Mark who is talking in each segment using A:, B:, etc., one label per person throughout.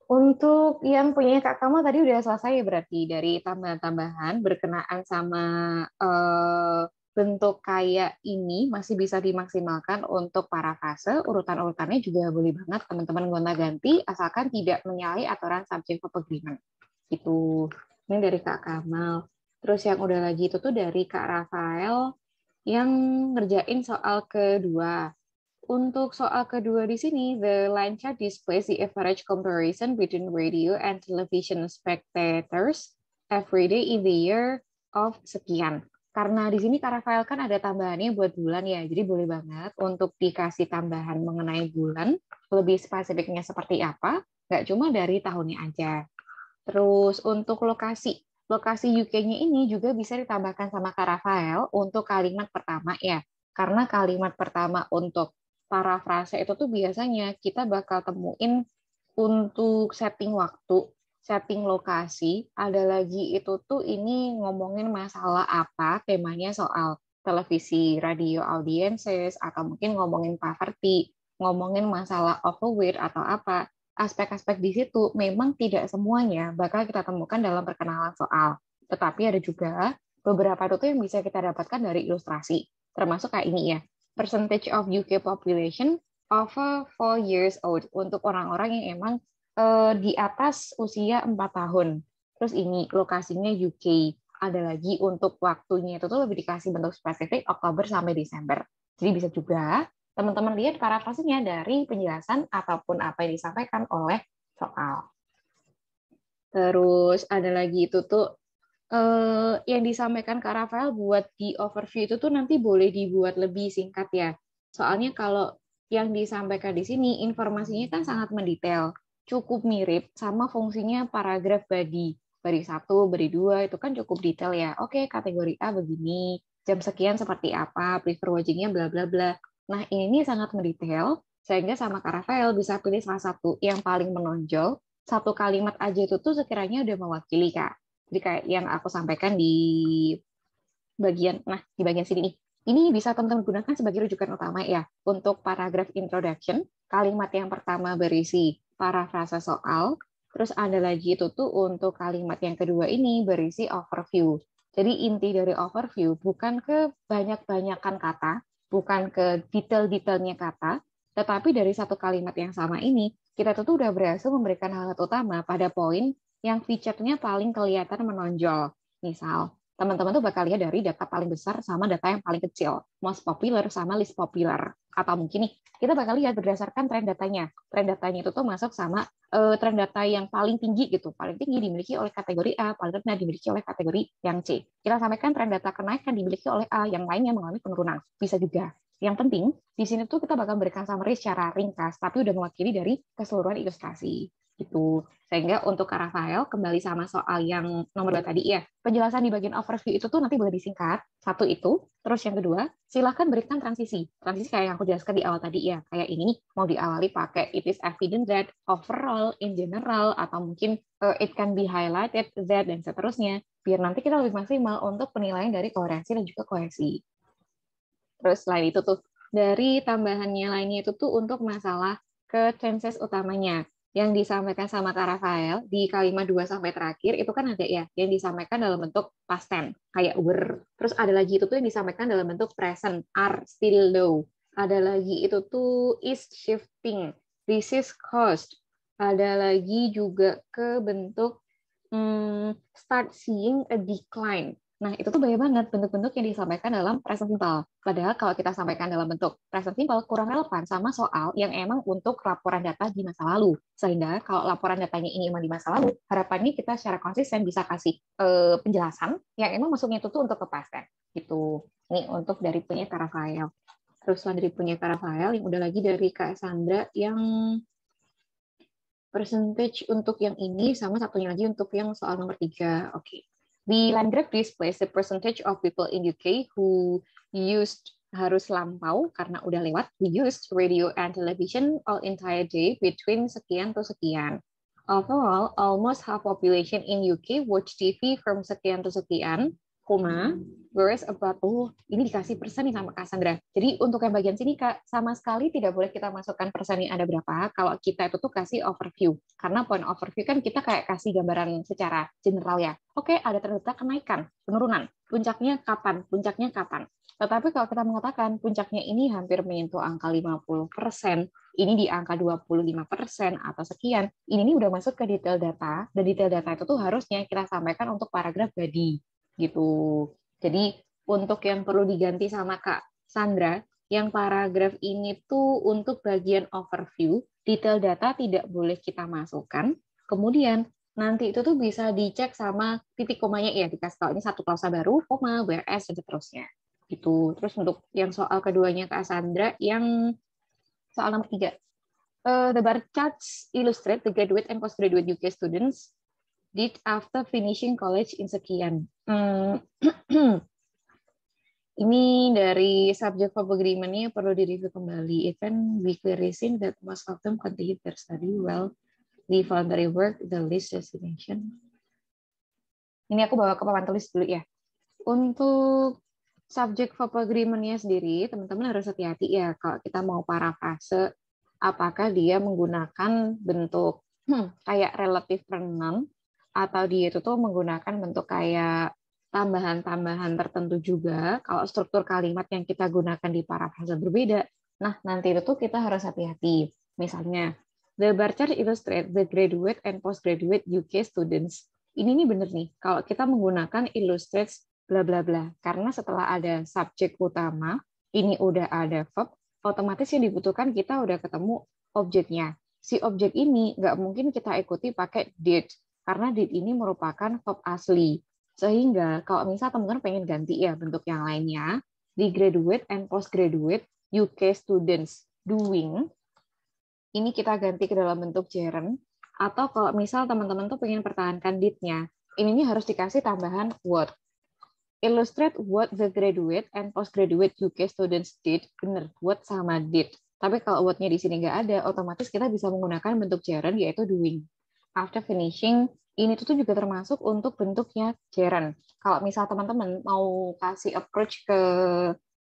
A: Untuk yang punya Kak Kamal tadi udah selesai ya berarti dari tambahan-tambahan berkenaan sama bentuk kayak ini masih bisa dimaksimalkan untuk parafrase, urutan-urutannya juga boleh banget teman-teman gonta-ganti asalkan tidak menyalahi aturan subject verb agreement. Itu ini dari Kak Kamal. Terus yang udah lagi itu tuh dari Kak Rafael yang ngerjain soal kedua. Untuk soal kedua di sini, the line chart displays the average comparison between radio and television spectators every day in the year of sekian. Karena di sini Kak Rafael kan ada tambahannya buat bulan ya, jadi boleh banget untuk dikasih tambahan mengenai bulan, lebih spesifiknya seperti apa, nggak cuma dari tahunnya aja. Terus untuk lokasi UK-nya ini juga bisa ditambahkan sama Kak Rafael untuk kalimat pertama ya. Karena kalimat pertama untuk parafrase itu tuh biasanya kita bakal temuin untuk setting waktu, setting lokasi, ada lagi itu tuh ini ngomongin masalah apa, temanya soal televisi, radio audiences, atau mungkin ngomongin poverty, ngomongin masalah overweight atau apa aspek-aspek di situ memang tidak semuanya bakal kita temukan dalam perkenalan soal. Tetapi ada juga beberapa itu yang bisa kita dapatkan dari ilustrasi. Termasuk kayak ini ya, percentage of UK population over 4 years old untuk orang-orang yang emang di atas usia 4 tahun. Terus ini lokasinya UK. Ada lagi untuk waktunya itu tuh lebih dikasih bentuk spesifik Oktober sampai Desember. Jadi bisa juga teman-teman lihat parafrasenya dari penjelasan ataupun apa yang disampaikan oleh soal. Terus ada lagi itu tuh yang disampaikan Kak Rafael buat di overview itu tuh nanti boleh dibuat lebih singkat ya. Soalnya kalau yang disampaikan di sini informasinya kan sangat mendetail, cukup mirip sama fungsinya paragraf body. Body 1, body 2 itu kan cukup detail ya. Oke, kategori A begini, jam sekian seperti apa, prefer watching-nya bla bla bla. Nah, ini sangat mendetail sehingga sama Kak Rafael bisa pilih salah satu yang paling menonjol, satu kalimat aja itu tuh sekiranya udah mewakili Kak. Jadi kayak yang aku sampaikan di bagian sini nih. Ini bisa teman-teman gunakan sebagai rujukan utama ya. Untuk paragraf introduction, kalimat yang pertama berisi parafrase soal, terus ada lagi itu tuh untuk kalimat yang kedua ini berisi overview. Jadi inti dari overview bukan ke banyak-banyakan kata, bukan ke detail-detailnya kata, tetapi dari satu kalimat yang sama ini, kita tuh udah berhasil memberikan hal utama pada poin yang feature-nya paling kelihatan menonjol. Misal, teman-teman tuh bakal lihat dari data paling besar sama data yang paling kecil, most popular sama least popular. Atau mungkin nih, kita bakal lihat berdasarkan tren datanya. Tren datanya itu tuh masuk sama tren data yang paling tinggi gitu. Paling tinggi dimiliki oleh kategori A, paling rendah dimiliki oleh kategori yang C. Kita sampaikan tren data kenaikan dimiliki oleh A, yang lainnya mengalami penurunan. Bisa juga. Yang penting, di sini tuh kita bakal berikan summary secara ringkas, tapi udah mewakili dari keseluruhan ilustrasi. Gitu. Sehingga untuk Kak Rafael, kembali sama soal yang nomor 2 tadi ya, penjelasan di bagian overview itu tuh nanti boleh disingkat, satu itu, terus yang kedua, silahkan berikan transisi. Transisi kayak yang aku jelaskan di awal tadi ya, kayak ini mau diawali pakai it is evident that, overall, in general, atau mungkin it can be highlighted, that, dan seterusnya, biar nanti kita lebih maksimal untuk penilaian dari koherensi dan juga kohesi. Terus selain itu tuh, dari tambahannya lainnya itu tuh untuk masalah ke tenses utamanya yang disampaikan sama Kak Rafael di kalimat 2 sampai terakhir itu kan ada ya yang disampaikan dalam bentuk past tense kayak were. Terus ada lagi itu tuh yang disampaikan dalam bentuk present are still low. Ada lagi itu tuh is shifting, this is caused. Ada lagi juga ke bentuk start seeing a decline. Nah, itu tuh banyak banget bentuk-bentuk yang disampaikan dalam present simple. Padahal kalau kita sampaikan dalam bentuk present simple kurang relevan sama soal yang emang untuk laporan data di masa lalu. Sehingga kalau laporan datanya ini emang di masa lalu, harapannya kita secara konsisten bisa kasih penjelasan yang emang masuknya itu tuh untuk ke past tense. Gitu. Ini untuk dari punya Kak Rafael. Terus dari punya Kak Rafael, yang udah lagi dari Kak Sandra yang percentage untuk yang ini, sama satunya lagi untuk yang soal nomor 3. Oke. The line graph displays the percentage of people in UK who used harus lampau karena udah lewat who used radio and television all entire day between sekian to sekian. Overall, almost half population in UK watch TV from sekian to sekian, koma, whereas about, ini dikasih persen nih sama Kak Sandra. Jadi untuk yang bagian sini Kak, sama sekali tidak boleh kita masukkan persennya ada berapa, kalau kita itu tuh kasih overview. Karena point overview kan kita kayak kasih gambaran secara general ya. Oke, ada ternyata kenaikan, penurunan. Puncaknya kapan? Puncaknya kapan? Tetapi kalau kita mengatakan puncaknya ini hampir menyentuh angka 50%, ini di angka 25% atau sekian, ini udah masuk ke detail data, dan detail data itu tuh harusnya kita sampaikan untuk paragraf body. Gitu. Jadi untuk yang perlu diganti sama Kak Sandra, yang paragraf ini tuh untuk bagian overview, detail data tidak boleh kita masukkan. Kemudian nanti itu tuh bisa dicek sama titik komanya ya, dikasih tahu ini satu klausa baru, koma, whereas, dan seterusnya. Gitu. Terus untuk yang soal keduanya Kak Sandra, yang soal nomor 3. The bar charts illustrate the graduate and postgraduate UK students did after finishing college in sekian. Ini dari subject of agreement-nya perlu direview kembali. It can be clearly seen that most of them continued their study well. The voluntary work, the list destination. Ini aku bawa ke papan tulis dulu ya. Untuk subject of agreement-nya sendiri, teman-teman harus hati-hati ya kalau kita mau parafrase, apakah dia menggunakan bentuk kayak relative pronoun, atau dia itu tuh menggunakan bentuk kayak tambahan-tambahan tertentu juga. Kalau struktur kalimat yang kita gunakan di parafrase berbeda, nah nanti itu tuh kita harus hati-hati. Misalnya, the bar chart illustrate the graduate and postgraduate UK students. Ini nih bener nih, kalau kita menggunakan illustrates bla bla bla, karena setelah ada subjek utama, ini udah ada verb, otomatis yang dibutuhkan kita udah ketemu objeknya. Si objek ini nggak mungkin kita ikuti pakai did, karena did ini merupakan verb asli. Sehingga kalau misal teman-teman pengen ganti ya bentuk yang lainnya, di graduate and postgraduate UK students doing, ini kita ganti ke dalam bentuk gerund, atau kalau misal teman-teman tuh pengen pertahankan did-nya, ini harus dikasih tambahan what. Illustrate what the graduate and postgraduate UK students did. Bener, what sama did. Tapi kalau what-nya di sini nggak ada, otomatis kita bisa menggunakan bentuk gerund, yaitu doing. After finishing, ini tuh juga termasuk untuk bentuknya gerund. Kalau misal teman-teman mau kasih approach ke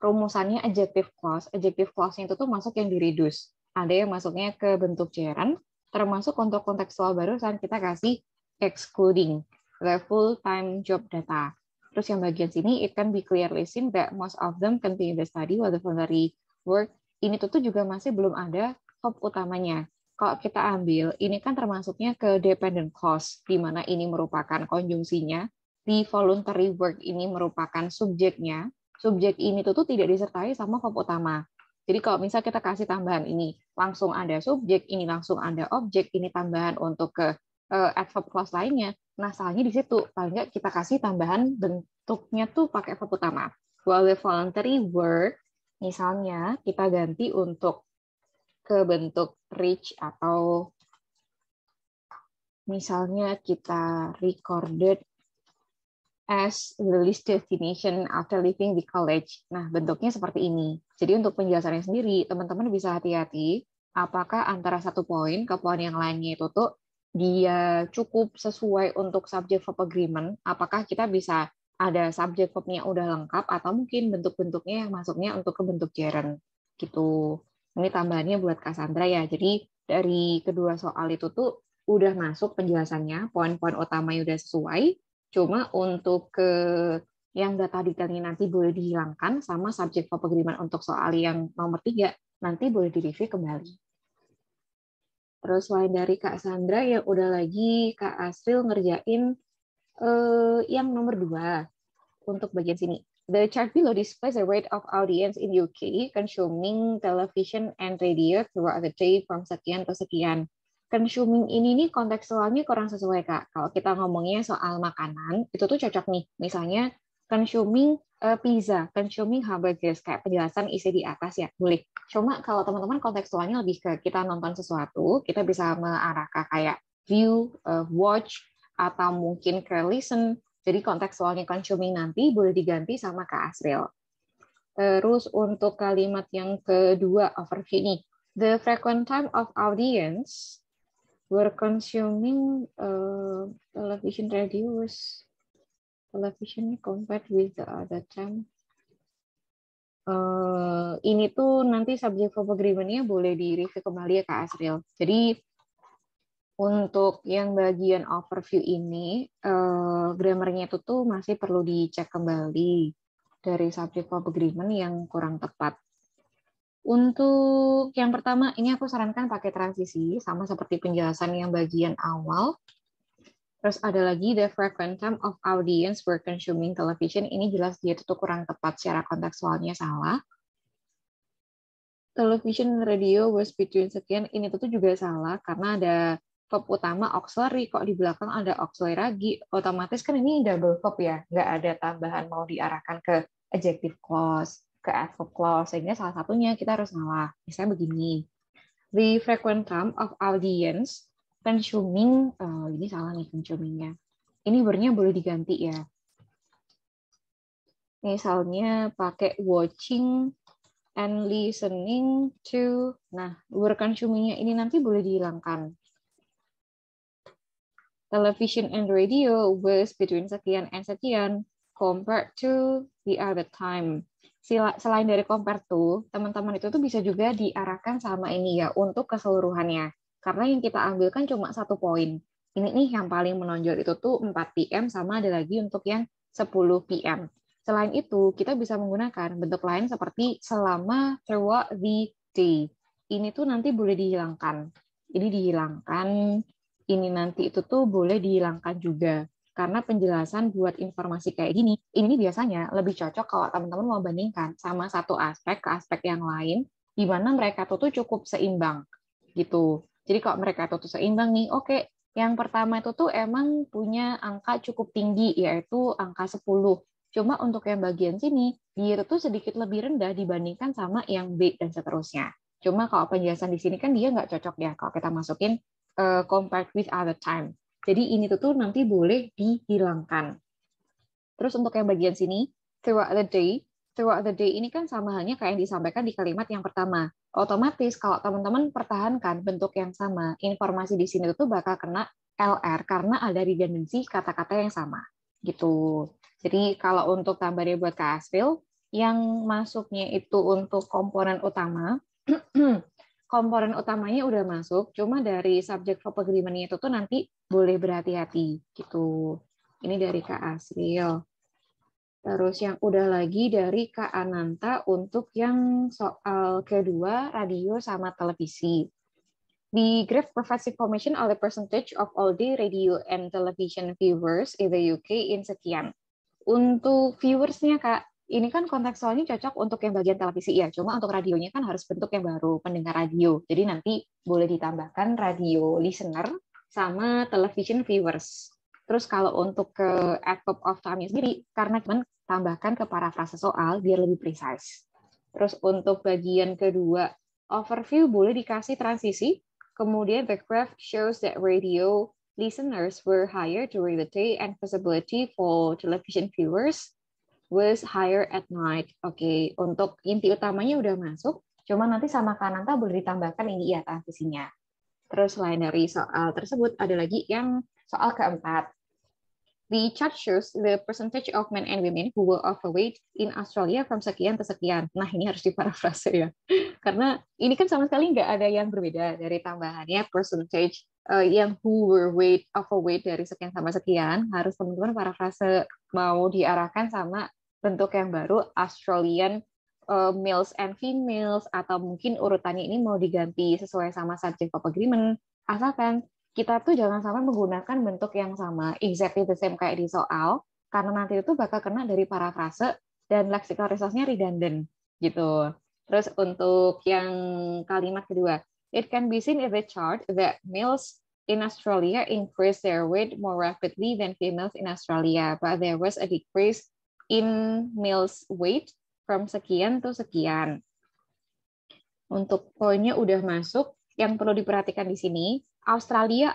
A: rumusannya adjective clause-nya itu tuh masuk yang di reduce. Ada yang masuknya ke bentuk gerund, termasuk untuk kontekstual barusan kita kasih excluding the full-time job data. Terus yang bagian sini, it can be clearly seen that most of them continue the study while the voluntary work. Ini tuh juga masih belum ada verb utamanya. Kalau kita ambil, ini kan termasuknya ke dependent clause, di mana ini merupakan konjungsinya. Di voluntary work ini merupakan subjeknya. Subjek ini tuh tidak disertai sama verb utama. Jadi kalau misal kita kasih tambahan ini, langsung ada subjek, ini langsung ada objek, ini tambahan untuk ke adverb clause lainnya. Nah, salahnya di situ. Paling nggak kita kasih tambahan bentuknya tuh pakai verb utama. While the voluntary work, misalnya kita ganti untuk ke bentuk reach, atau misalnya kita recorded as the least destination after leaving the college. Nah, bentuknya seperti ini. Jadi untuk penjelasannya sendiri, teman-teman bisa hati-hati apakah antara satu poin ke poin yang lainnya itu tuh dia cukup sesuai untuk subject verb agreement, apakah kita bisa ada subject verb-nya udah lengkap, atau mungkin bentuk-bentuknya yang masuknya untuk ke bentuk gerund gitu. Ini tambahannya buat Kak Sandra ya. Jadi dari kedua soal itu tuh udah masuk penjelasannya, poin-poin utamanya udah sesuai. Cuma untuk ke yang data detailnya nanti boleh dihilangkan, sama subject verb agreement untuk soal yang nomor 3 nanti boleh direview kembali. Terus selain dari Kak Sandra, yang udah lagi Kak Asril ngerjain yang nomor 2 untuk bagian sini. The chart below displays the rate of audience in UK consuming television and radio throughout the day from sekian ke sekian. Consuming ini nih kontekstualnya kurang sesuai, Kak. Kalau kita ngomongnya soal makanan, itu tuh cocok nih. Misalnya consuming pizza, consuming hamburgers, kayak penjelasan isi di atas ya, boleh. Cuma kalau teman-teman kontekstualnya lebih ke kita nonton sesuatu, kita bisa mengarah ke kayak view, watch, atau mungkin ke listen. Jadi kontekstualnya consuming nanti boleh diganti sama Kak Asril. Terus untuk kalimat yang kedua, overview nih. The frequent time of audience were consuming television radios. television compared with the other time. Ini tuh nanti subject verb agreement-nya boleh di-review kembali ya Kak Asril. Jadi untuk yang bagian overview ini, grammar-nya itu tuh masih perlu dicek kembali dari subject verb agreement yang kurang tepat. Untuk yang pertama, ini aku sarankan pakai transisi, sama seperti penjelasan yang bagian awal. Terus ada lagi the frequent time of audience were consuming television. Ini jelas dia itu kurang tepat secara kontekstualnya salah. Television radio was between sekian. Ini tuh juga salah karena ada verb utama auxiliary. Kok di belakang ada auxiliary lagi? Otomatis kan ini double verb ya. Nggak ada tambahan mau diarahkan ke adjective clause, ke adverb clause. Sehingga salah satunya kita harus ngalah. Misalnya begini. The frequent time of audience consuming, ini salah nih consumingnya. Ini verb-nya boleh diganti ya. Misalnya pakai watching and listening to. Nah, verb consumingnya ini nanti boleh dihilangkan. Television and radio was between sekian and sekian compared to the other time. Selain dari compare to, teman-teman itu tuh bisa juga diarahkan sama ini ya untuk keseluruhannya. Karena yang kita ambilkan cuma 1 poin. Ini nih yang paling menonjol itu tuh 4 PM sama ada lagi untuk yang 10 PM. Selain itu, kita bisa menggunakan bentuk lain seperti selama, throughout the day. Ini tuh nanti boleh dihilangkan. Ini dihilangkan, ini nanti itu tuh boleh dihilangkan juga. Karena penjelasan buat informasi kayak gini, ini biasanya lebih cocok kalau teman-teman mau bandingkan sama satu aspek ke aspek yang lain, di mana mereka tuh cukup seimbang. Gitu. Jadi kalau mereka tuh seimbang nih, oke, yang pertama itu tuh emang punya angka cukup tinggi, yaitu angka 10. Cuma untuk yang bagian sini, dia tuh sedikit lebih rendah dibandingkan sama yang B dan seterusnya. Cuma kalau penjelasan di sini kan dia nggak cocok ya kalau kita masukin compared with other time. Jadi ini tuh nanti boleh dihilangkan. Terus untuk yang bagian sini, throughout the day ini kan sama halnya kayak yang disampaikan di kalimat yang pertama. Otomatis kalau teman-teman pertahankan bentuk yang sama, informasi di sini tuh bakal kena LR karena ada redundancy kata-kata yang sama. Gitu. Jadi kalau untuk tambahannya buat Kak Asril, yang masuknya itu untuk komponen utama, komponen utamanya udah masuk, cuma dari subject verb agreement-nya itu tuh nanti boleh berhati-hati gitu. Ini dari Kak Asril. Terus yang udah lagi dari Kak Ananta untuk yang soal kedua, radio sama televisi. The graph provides information on the percentage of all the radio and television viewers in the UK in sekian. Untuk viewersnya Kak, ini kan kontekstualnya cocok untuk yang bagian televisi ya, cuma untuk radionya kan harus bentuk yang baru, pendengar radio. Jadi nanti boleh ditambahkan radio listener sama television viewers. Terus kalau untuk ke adverb of time-nya sendiri, karena cuman tambahkan ke parafrase soal biar lebih precise. Terus untuk bagian kedua, overview boleh dikasih transisi. Kemudian the graph shows that radio listeners were higher during the day and visibility for television viewers was higher at night. Oke, untuk inti utamanya udah masuk, cuma nanti sama Kananta boleh ditambahkan ini ya transisinya. Terus selain dari soal tersebut, ada lagi yang soal keempat. The chart shows the percentage of men and women who were overweight in Australia from sekian ke sekian. Nah, ini harus diparafrase ya. Karena ini kan sama sekali nggak ada yang berbeda dari tambahannya percentage yang who were overweight dari sekian sama sekian. Harus teman-teman parafrase mau diarahkan sama bentuk yang baru, Australian males and females, atau mungkin urutannya ini mau diganti sesuai sama subject verb agreement. Asalkan kita tuh jangan sampai menggunakan bentuk yang sama, exactly the same kayak di soal, karena nanti itu bakal kena dari parafrase dan lexical resource-nya redundant gitu. Terus untuk yang kalimat kedua, it can be seen in the chart that males in Australia increase their weight more rapidly than females in Australia, but there was a decrease in males weight from sekian to sekian. Untuk poinnya udah masuk, yang perlu diperhatikan di sini, Australia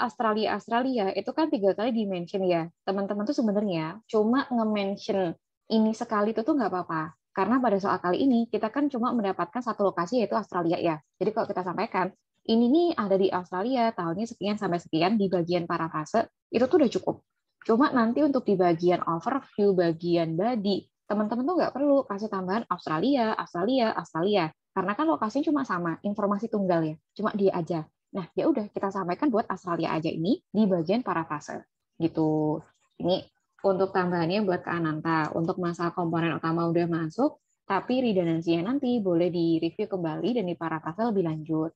A: itu kan 3 kali di-mention ya. Teman-teman tuh sebenarnya cuma nge-mention ini sekali itu tuh nggak apa-apa. Karena pada soal kali ini kita kan cuma mendapatkan satu lokasi yaitu Australia ya. Jadi kalau kita sampaikan ini nih ada di Australia tahunnya sekian sampai sekian di bagian parafrase itu tuh udah cukup. Cuma nanti untuk di bagian overview, bagian body, teman-teman tuh nggak perlu kasih tambahan Australia, Australia, Australia. Karena kan lokasinya cuma sama, informasi tunggal ya, cuma dia aja. Nah, ya udah kita sampaikan buat Australia aja ini di bagian parafrase. Gitu. Ini untuk tambahannya buat Kak Ananta. Untuk masalah komponen utama udah masuk, tapi redundancy-nya nanti boleh di-review kembali dan di parafrase lebih lanjut.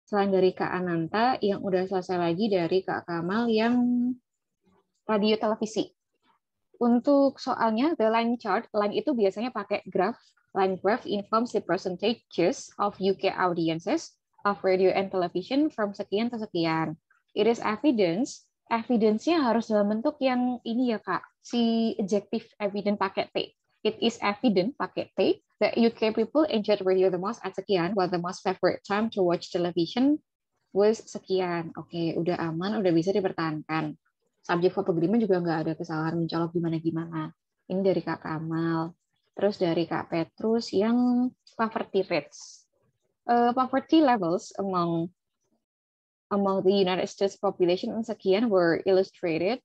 A: Selain dari Kak Ananta, yang udah selesai lagi dari Kak Kamal yang radio televisi. Untuk soalnya, the line chart, line itu biasanya pakai graph. Line graph informs the percentages of UK audiences of radio and television from sekian ke sekian. It is evidence, evidence-nya harus dalam bentuk yang ini ya Kak, si adjective evident pakai T. It is evident pakai T that UK people enjoyed radio the most at sekian, while the most favorite time to watch television was sekian. Oke, udah aman, udah bisa dipertahankan. Subject verb agreement juga nggak ada kesalahan mencolok gimana-gimana. Ini dari Kak Kamal. Terus dari Kak Petrus yang poverty rates. Poverty levels among the United States population sekian were illustrated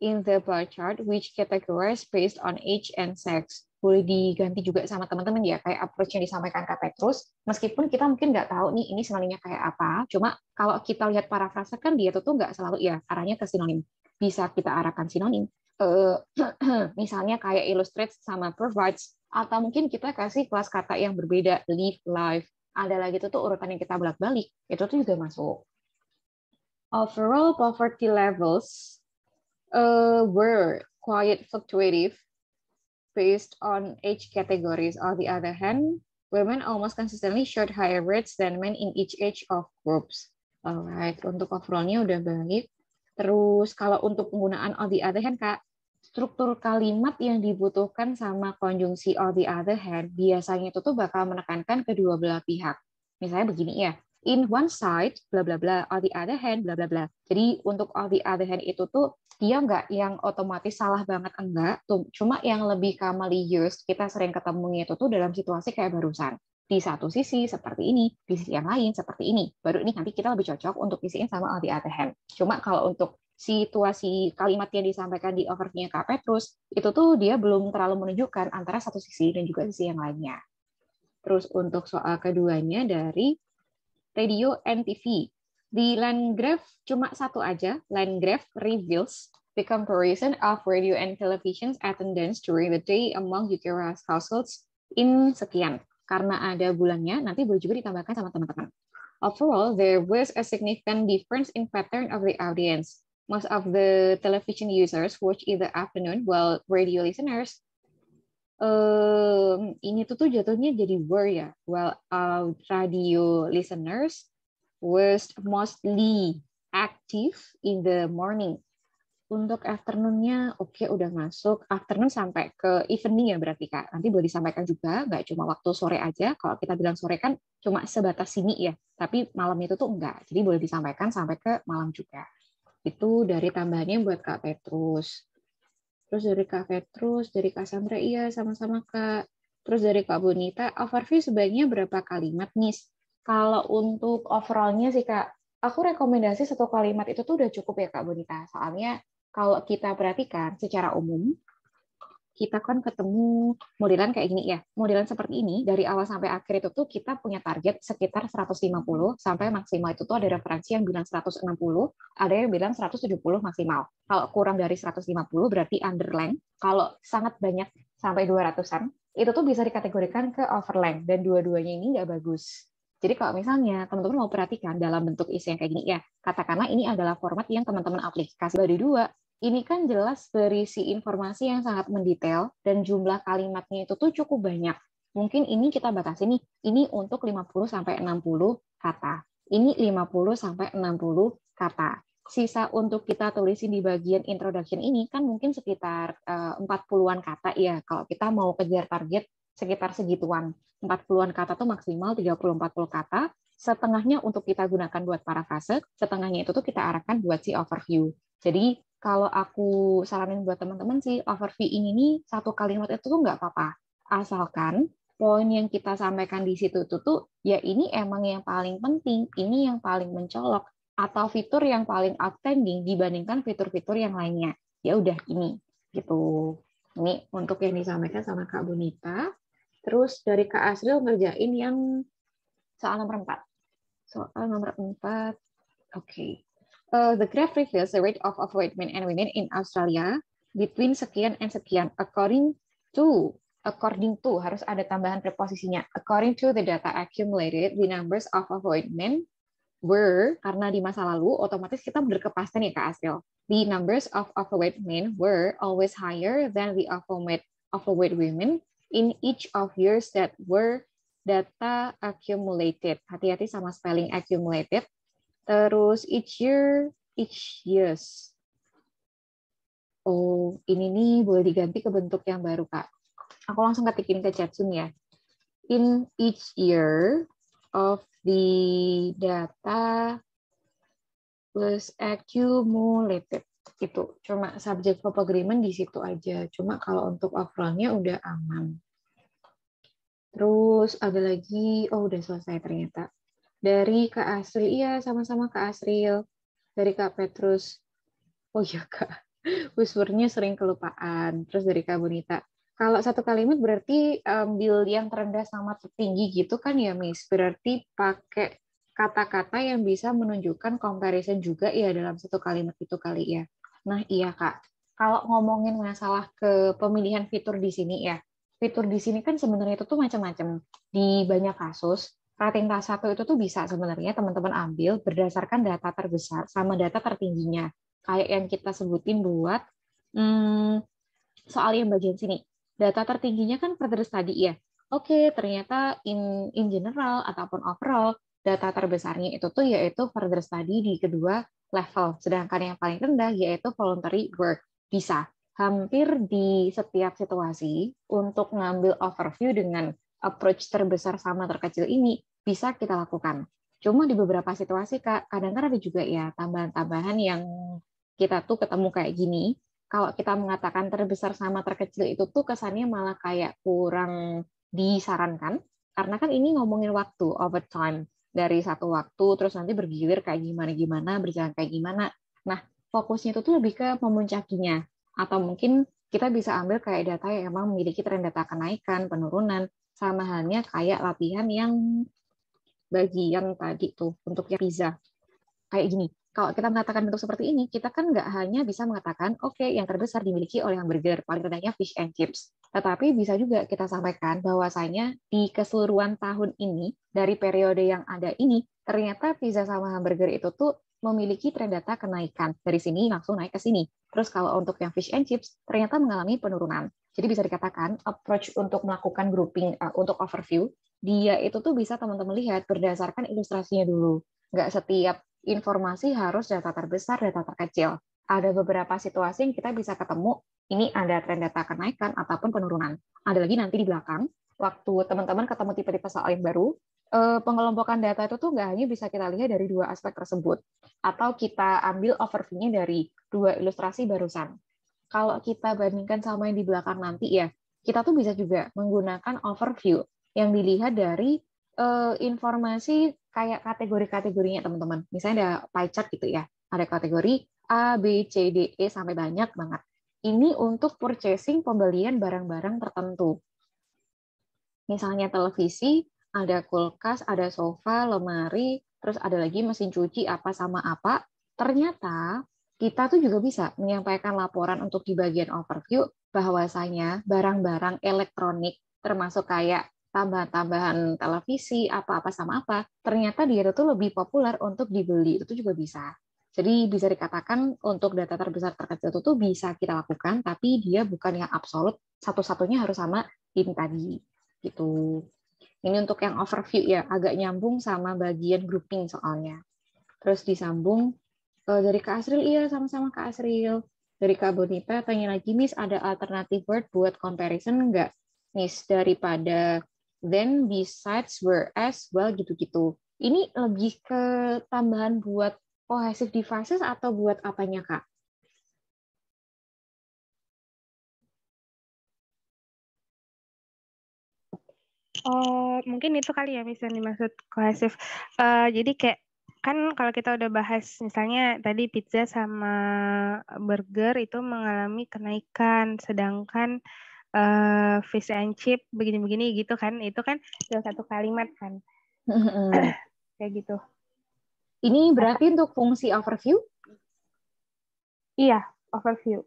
A: in the bar chart which categorized based on age and sex. Boleh diganti juga sama teman-teman ya, kayak approach yang disampaikan Kak Petrus. Meskipun kita mungkin nggak tahu nih ini sinonimnya kayak apa, cuma kalau kita lihat parafrase kan dia tuh nggak selalu ya arahnya ke sinonim. Bisa kita arahkan sinonim. Misalnya kayak illustrate sama provides, atau mungkin kita kasih kelas kata yang berbeda, live, life. Ada lagi tuh urutan yang kita bolak-balik, itu tuh juga masuk. Overall poverty levels were quite fluctuative based on age categories. On the other hand, women almost consistently showed higher rates than men in each age of groups. Alright, untuk overallnya udah baik. Terus kalau untuk penggunaan on the other hand, Kak, struktur kalimat yang dibutuhkan sama konjungsi on the other hand biasanya itu tuh bakal menekankan kedua belah pihak. Misalnya begini ya, in one side, bla bla bla, on the other hand, bla bla bla. Jadi untuk on the other hand itu tuh dia nggak yang otomatis salah banget, enggak. Cuma yang lebih commonly used, kita sering ketemunya itu tuh dalam situasi kayak barusan. Di satu sisi seperti ini, di sisi yang lain seperti ini. Baru ini nanti kita lebih cocok untuk isiin sama on the other hand. Cuma kalau untuk situasi kalimat yang disampaikan di overview-nya Kak Petrus, itu tuh dia belum terlalu menunjukkan antara satu sisi dan juga sisi yang lainnya. Terus untuk soal keduanya dari radio and TV. Di line graph cuma satu aja, line graph reveals the comparison of radio and television's attendance during the day among UK households in sekian. Karena ada bulannya, nanti boleh juga ditambahkan sama teman-teman. Overall, there was a significant difference in pattern of the audience. Most of the television users watch in the afternoon, while radio listeners ini tuh jatuhnya jadi were ya. While radio listeners was mostly active in the morning. Untuk afternoon-nya, oke, udah masuk. Afternoon sampai ke evening ya berarti, Kak. Nanti boleh disampaikan juga, nggak cuma waktu sore aja. Kalau kita bilang sore kan cuma sebatas sini ya. Tapi malam itu tuh enggak. Jadi boleh disampaikan sampai ke malam juga. Itu dari tambahannya buat Kak Petrus. Terus dari Kak Petrus, dari Kak Sandra, iya sama-sama Kak. Terus dari Kak Bonita, overview sebaiknya berapa kalimat nih? Kalau untuk overall-nya sih Kak, aku rekomendasi satu kalimat itu tuh udah cukup ya Kak Bonita. Soalnya kalau kita perhatikan secara umum, kita kan ketemu modelan kayak gini ya. Modelan seperti ini dari awal sampai akhir itu tuh kita punya target sekitar 150 sampai maksimal itu tuh ada referensi yang bilang 160, ada yang bilang 170 maksimal. Kalau kurang dari 150 berarti underline. Kalau sangat banyak sampai 200-an, itu tuh bisa dikategorikan ke overlength dan dua-duanya ini nggak bagus. Jadi kalau misalnya teman-teman mau perhatikan dalam bentuk isi yang kayak gini ya, katakanlah ini adalah format yang teman-teman aplikasi dari dua. Ini kan jelas berisi informasi yang sangat mendetail dan jumlah kalimatnya itu tuh cukup banyak. Mungkin ini kita batasi nih, ini untuk 50-60 kata. Ini 50-60 kata. Sisa untuk kita tulisin di bagian introduction ini kan mungkin sekitar 40-an kata ya. Kalau kita mau kejar target sekitar segituan. 40-an kata tuh maksimal 30-40 kata. Setengahnya untuk kita gunakan buat parafrase, setengahnya itu tuh kita arahkan buat si overview. Jadi kalau aku saranin buat teman-teman sih, overview ini nih satu kalimat itu tuh nggak apa-apa. Asalkan poin yang kita sampaikan di situ tuh ya ini emang yang paling penting, ini yang paling mencolok, atau fitur yang paling outstanding dibandingkan fitur-fitur yang lainnya. ya udah ini gitu. Ini untuk yang disampaikan sama Kak Bonita. Terus dari Kak Asril ngerjain yang soal nomor 4. Soal nomor 4. Oke. The graph reveals the rate of overweight men and women in Australia between sekian and sekian according to harus ada tambahan preposisinya. According to the data accumulated, the numbers of overweight men were, karena di masa lalu otomatis kita berkepastian ya Kak Asril. The numbers of overweight men were always higher than the overweight women in each of years that were data accumulated. Hati-hati sama spelling accumulated. Terus each years. Oh, ini nih boleh diganti ke bentuk yang baru, Kak. Aku langsung ketikin ke chat Zoom ya. In each year of the data was accumulated. Itu cuma subject verb agreement di situ aja. Cuma kalau untuk overall-nya udah aman. Terus ada lagi, oh udah selesai ternyata. Dari Kak Asril, iya sama-sama Kak Asril. Dari Kak Petrus, oh iya Kak, whispernya sering kelupaan. Terus dari Kak Bonita, kalau satu kalimat berarti ambil yang terendah sama tertinggi gitu kan ya Miss? Berarti pakai kata-kata yang bisa menunjukkan comparison juga ya dalam satu kalimat itu kali ya. Nah iya Kak, kalau ngomongin masalah ke pemilihan fitur di sini ya, fitur di sini kan sebenarnya itu tuh macam-macam. Di banyak kasus, rating kelas 1 itu tuh bisa sebenarnya teman-teman ambil berdasarkan data terbesar sama data tertingginya. Kayak yang kita sebutin buat soal yang bagian sini. Data tertingginya kan further study ya. Oke, ternyata in general ataupun overall, data terbesarnya itu tuh yaitu further study di kedua level. Sedangkan yang paling rendah yaitu voluntary work. Bisa hampir di setiap situasi untuk ngambil overview dengan approach terbesar sama terkecil ini bisa kita lakukan. Cuma di beberapa situasi Kak, kadang-kadang ada juga ya tambahan-tambahan yang kita tuh ketemu kayak gini. Kalau kita mengatakan terbesar sama terkecil itu tuh kesannya malah kayak kurang disarankan. Karena kan ini ngomongin waktu, over time. Dari satu waktu, terus nanti bergilir kayak gimana-gimana, berjalan kayak gimana. Nah, fokusnya itu tuh lebih ke memuncakinya. Atau mungkin kita bisa ambil kayak data yang emang memiliki tren data kenaikan, penurunan, sama halnya kayak latihan yang bagian tadi tuh, untuk yang PISA. Kayak gini, kalau kita mengatakan bentuk seperti ini, kita kan nggak hanya bisa mengatakan, oke, yang terbesar dimiliki oleh hamburger, paling rendahnya fish and chips. Tetapi bisa juga kita sampaikan bahwasanya di keseluruhan tahun ini, dari periode yang ada ini, ternyata pizza sama hamburger itu tuh memiliki tren data kenaikan. Dari sini langsung naik ke sini. Terus kalau untuk yang fish and chips, ternyata mengalami penurunan. Jadi bisa dikatakan, approach untuk melakukan grouping, untuk overview, dia itu tuh bisa teman-teman lihat berdasarkan ilustrasinya dulu. Nggak setiap informasi harus data terbesar, data terkecil. Ada beberapa situasi yang kita bisa ketemu, ini ada tren data kenaikan ataupun penurunan. Ada lagi nanti di belakang, waktu teman-teman ketemu tipe-tipe soal yang baru, pengelompokan data itu tuh nggak hanya bisa kita lihat dari dua aspek tersebut, atau kita ambil overview-nya dari dua ilustrasi barusan. Kalau kita bandingkan sama yang di belakang nanti ya, kita tuh bisa juga menggunakan overview yang dilihat dari informasi kayak kategori-kategorinya teman-teman. Misalnya ada pie chart gitu ya. Ada kategori A, B, C, D, E sampai banyak banget. Ini untuk purchasing pembelian barang-barang tertentu. Misalnya televisi, ada kulkas, ada sofa, lemari, terus ada lagi mesin cuci apa sama apa. Ternyata kita tuh juga bisa menyampaikan laporan untuk di bagian overview bahwasanya barang-barang elektronik termasuk kayak tambahan-tambahan televisi, apa-apa sama apa, ternyata dia itu lebih populer untuk dibeli. Itu juga bisa. Jadi bisa dikatakan untuk data terbesar terkecil itu tuh bisa kita lakukan, tapi dia bukan yang absolut, satu-satunya harus sama ini tadi. Gitu. Ini untuk yang overview ya, agak nyambung sama bagian grouping soalnya. Terus disambung dari Kak Asril, iya sama-sama Kak Asril. Dari Kak Bonita, tanya lagi, Miss, ada alternative word buat comparison nggak? Miss, daripada then, besides, whereas, well, gitu-gitu. Ini lebih ke tambahan buat cohesive devices atau buat apanya, Kak?
B: Oh, mungkin itu kali ya, Miss, yang dimaksud kohesif. Jadi kayak kan kalau kita udah bahas misalnya tadi pizza sama burger itu mengalami kenaikan, sedangkan fish and chip begini-begini gitu kan, itu kan dalam satu kalimat kan, kayak gitu.
A: Ini berarti untuk fungsi overview?
B: Iya, overview.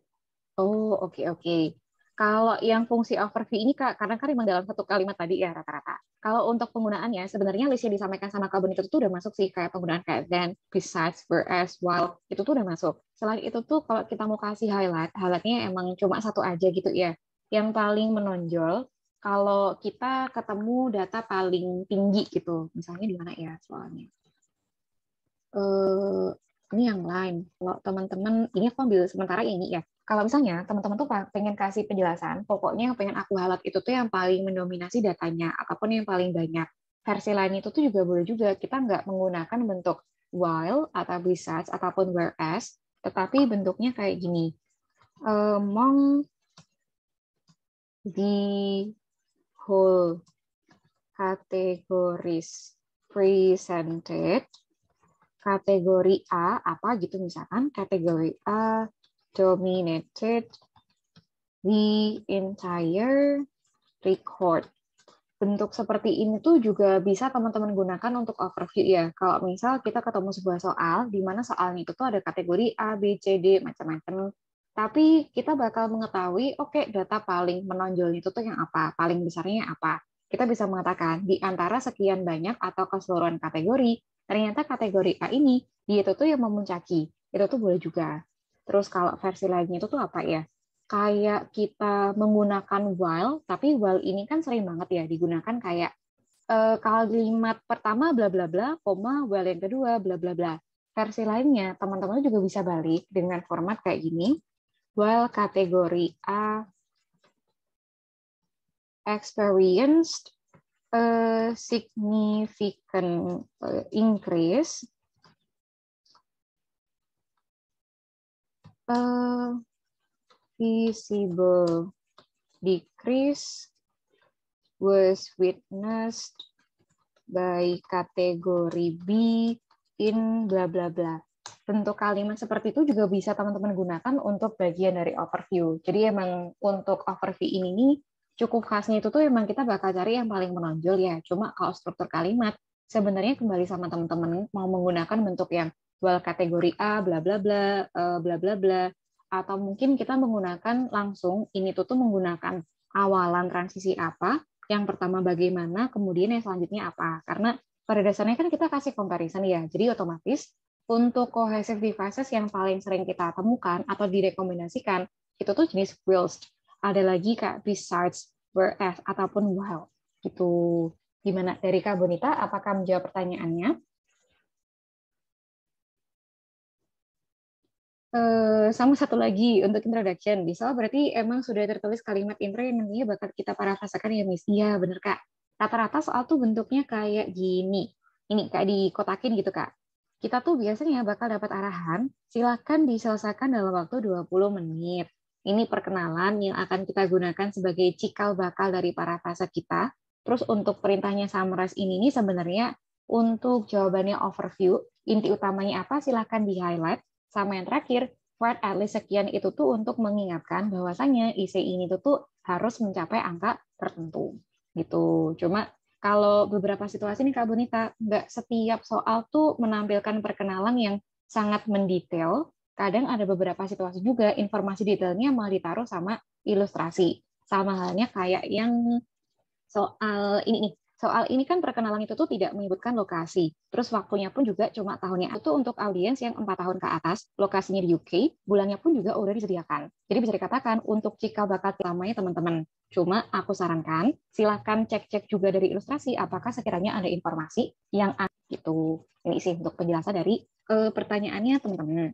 A: Oh, oke. Kalau yang fungsi overview ini, Kak, karena kan memang dalam satu kalimat tadi ya rata-rata. Kalau untuk penggunaannya, sebenarnya list yang disampaikan sama Kak Bonita itu tuh udah masuk sih, kayak penggunaan kayak then, besides, whereas, while, itu tuh udah masuk. Selain itu tuh kalau kita mau kasih highlightnya emang cuma satu aja gitu ya. Yang paling menonjol, kalau kita ketemu data paling tinggi gitu. Misalnya di mana ya soalnya? Ini yang lain. Kalau teman-teman, ini aku ambil sementara ini ya. Kalau misalnya teman-teman tuh pengen kasih penjelasan, pokoknya yang pengen aku highlight itu tuh yang paling mendominasi datanya, ataupun yang paling banyak. Versi lain itu tuh juga boleh juga. Kita nggak menggunakan bentuk while, atau besides, ataupun whereas, tetapi bentuknya kayak gini. Among the whole categories presented, kategori A apa gitu misalkan, kategori A dominated the entire record. Bentuk seperti ini tuh juga bisa teman-teman gunakan untuk overview ya. Kalau misal kita ketemu sebuah soal, di mana soalnya itu tuh ada kategori A, B, C, D, macam-macam. Tapi kita bakal mengetahui, oke, data paling menonjol itu tuh yang apa, paling besarnya apa. Kita bisa mengatakan, di antara sekian banyak atau keseluruhan kategori, ternyata kategori A ini, dia itu tuh yang memuncaki. Itu tuh boleh juga. Terus kalau versi lainnya itu tuh apa ya? Kayak kita menggunakan while, tapi while ini kan sering banget ya digunakan kayak kalimat pertama bla bla bla, koma, while yang kedua bla bla bla. Versi lainnya, teman-teman juga bisa balik dengan format kayak gini, while kategori A experienced a significant increase, visible decrease was witnessed by kategori B in bla bla bla. Bentuk kalimat seperti itu juga bisa teman-teman gunakan untuk bagian dari overview. Jadi emang untuk overview ini nih cukup khasnya itu tuh emang kita bakal cari yang paling menonjol ya. Cuma kalau struktur kalimat sebenarnya kembali sama teman-teman mau menggunakan bentuk yang well kategori A bla bla bla bla bla bla, atau mungkin kita menggunakan langsung ini tuh menggunakan awalan transisi apa, yang pertama bagaimana, kemudian yang selanjutnya apa. Karena pada dasarnya kan kita kasih comparison ya, jadi otomatis untuk cohesive devices yang paling sering kita temukan atau direkomendasikan, itu tuh jenis whilst. Ada lagi Kak, besides, whereas, ataupun while. Gitu. Gimana dari Kak Bonita, apakah menjawab pertanyaannya? Sama satu lagi untuk introduction. Bisa berarti emang sudah tertulis kalimat intro yang nantinya bakal kita parafrasakan ya, Miss. Iya, bener Kak. Rata-rata soal tuh bentuknya kayak gini. Ini kayak dikotakin gitu, Kak. Kita tuh biasanya bakal dapat arahan, silakan diselesaikan dalam waktu 20 menit. Ini perkenalan yang akan kita gunakan sebagai cikal bakal dari parafrasa kita. Terus untuk perintahnya summarize ini sebenarnya untuk jawabannya overview, inti utamanya apa silakan di-highlight. Sama yang terakhir, word at least sekian itu tuh untuk mengingatkan bahwasanya isi ini tuh harus mencapai angka tertentu. Gitu. Cuma kalau beberapa situasi nih Kak Bonita, nggak setiap soal tuh menampilkan perkenalan yang sangat mendetail. Kadang ada beberapa situasi juga informasi detailnya malah ditaruh sama ilustrasi. Sama halnya kayak yang soal ini nih. Soal ini kan perkenalan itu tuh tidak menyebutkan lokasi. Terus waktunya pun juga cuma tahunnya. Itu untuk audiens yang 4 tahun ke atas, lokasinya di UK, bulannya pun juga udah disediakan. Jadi bisa dikatakan untuk cikal bakal utamanya teman-teman. Cuma aku sarankan, silakan cek-cek juga dari ilustrasi apakah sekiranya ada informasi yang gitu. Ini sih untuk penjelasan dari pertanyaannya teman-teman.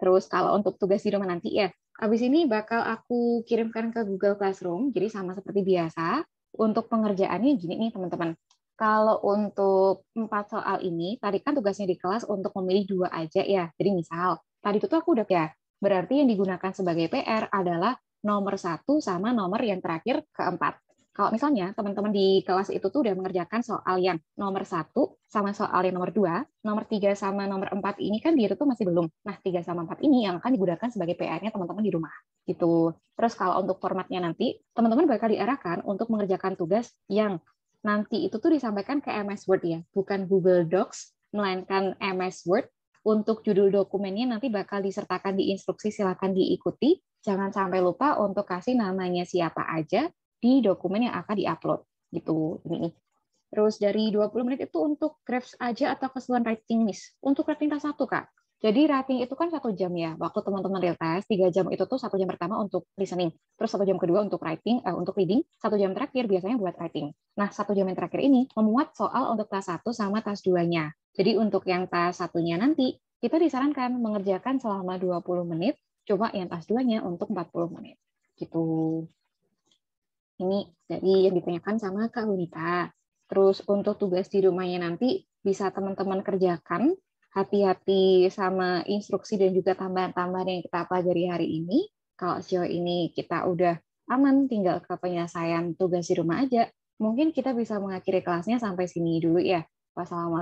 A: Terus kalau untuk tugas di rumah nanti ya, habis ini bakal aku kirimkan ke Google Classroom, jadi sama seperti biasa. Untuk pengerjaannya gini nih teman-teman. Kalau untuk 4 soal ini, tadi kan tugasnya di kelas untuk memilih 2 aja ya. Jadi misal, tadi itu tuh aku udah ya, berarti yang digunakan sebagai PR adalah nomor 1 sama nomor yang terakhir keempat. Kalau misalnya teman-teman di kelas itu tuh udah mengerjakan soal yang nomor 1 sama soal yang nomor 2, nomor 3 sama nomor 4 ini kan di itu tuh masih belum. Nah, 3 sama 4 ini yang akan digunakan sebagai PR-nya teman-teman di rumah. Gitu. Terus kalau untuk formatnya nanti, teman-teman bakal diarahkan untuk mengerjakan tugas yang nanti itu tuh disampaikan ke MS Word ya, bukan Google Docs, melainkan MS Word. Untuk judul dokumennya nanti bakal disertakan di instruksi, silakan diikuti. Jangan sampai lupa untuk kasih namanya siapa aja di dokumen yang akan diupload gitu. Ini. Terus dari 20 menit itu untuk graphs aja atau keseluruhan writing miss. Untuk writing tas 1, Kak. Jadi writing itu kan 1 jam ya. Waktu teman-teman real test, 3 jam itu tuh 1 jam pertama untuk listening. Terus 1 jam kedua untuk writing, untuk reading, 1 jam terakhir biasanya buat writing. Nah, 1 jam yang terakhir ini memuat soal untuk tas 1 sama tas 2-nya. Jadi untuk yang tas 1-nya nanti, kita disarankan mengerjakan selama 20 menit, coba yang tas 2-nya untuk 40 menit. Gitu. Ini dari yang ditanyakan sama Kak Hunita. Terus untuk tugas di rumahnya nanti bisa teman-teman kerjakan. Hati-hati sama instruksi dan juga tambahan-tambahan yang kita pelajari hari ini. Kalau sejauh ini kita udah aman, tinggal ke penyelesaian tugas di rumah aja. Mungkin kita bisa mengakhiri kelasnya sampai sini dulu ya. Wassalamualaikum.